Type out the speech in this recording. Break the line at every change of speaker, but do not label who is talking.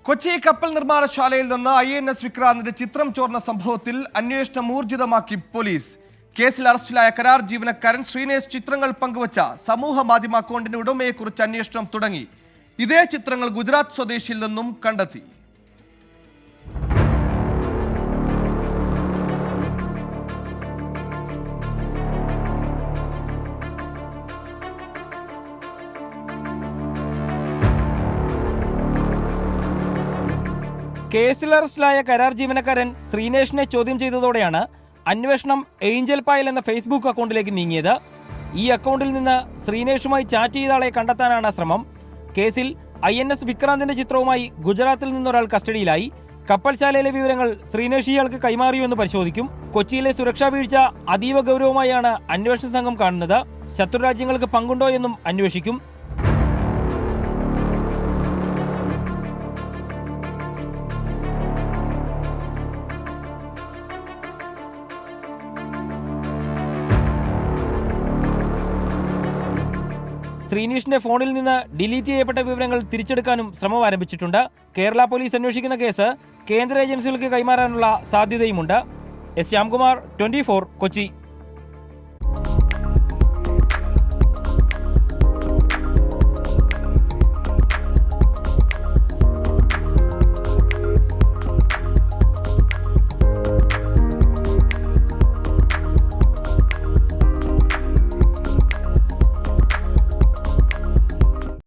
കൊച്ചി കപ്പൽ നിർമ്മാണശാലയിൽ നിന്ന് INS വിക്രാന്തിന്റെ ചിത്രം ചോർന്ന സംഭവത്തിൽ അന്വേഷണം ഊർജിതമാക്കി പോലീസ്. കേസിൽ അറസ്റ്റിലായ കരാർ ജീവനക്കാരൻ ശ്രീനേഷ് ചിത്രങ്ങൾ പങ്കുവച്ച സമൂഹ മാധ്യമ അക്കൗണ്ടിന്റെ ഉടമയെക്കുറിച്ച് അന്വേഷണം തുടങ്ങി. ഇതേ ചിത്രങ്ങൾ ഗുജറാത്ത് സ്വദേശിയിൽ നിന്നും കണ്ടെത്തി.
കേസിൽ അറസ്റ്റിലായ കരാർ ജീവനക്കാരൻ ശ്രീനേഷിനെ ചോദ്യം ചെയ്തതോടെയാണ് അന്വേഷണം ഏഞ്ചൽ പായൽ എന്ന ഫേസ്ബുക്ക് അക്കൗണ്ടിലേക്ക് നീങ്ങിയത്. ഈ അക്കൗണ്ടിൽ നിന്ന് ശ്രീനേഷുമായി ചാറ്റ് ചെയ്ത ആളെ കണ്ടെത്താനാണ് ശ്രമം. കേസിൽ INS വിക്രാന്തിന്റെ ചിത്രവുമായി ഗുജറാത്തിൽ നിന്നൊരാൾ കസ്റ്റഡിയിലായി. കപ്പൽശാലയിലെ വിവരങ്ങൾ ശ്രീനേഷ് ഇയാൾക്ക് കൈമാറിയോ എന്ന് പരിശോധിക്കും. കൊച്ചിയിലെ സുരക്ഷാ വീഴ്ച അതീവ ഗൗരവമായാണ് അന്വേഷണ സംഘം കാണുന്നത്. ശത്രുരാജ്യങ്ങൾക്ക് പങ്കുണ്ടോ എന്നും അന്വേഷിക്കും. ശ്രീനേഷിന്റെ ഫോണിൽ നിന്ന് ഡിലീറ്റ് ചെയ്യപ്പെട്ട വിവരങ്ങൾ തിരിച്ചെടുക്കാനും ശ്രമം ആരംഭിച്ചിട്ടുണ്ട്. കേരള പോലീസ് അന്വേഷിക്കുന്ന കേസ് കേന്ദ്ര ഏജൻസികൾക്ക് കൈമാറാനുള്ള സാധ്യതയുമുണ്ട്. ശ്യാംകുമാർ, 24, കൊച്ചി.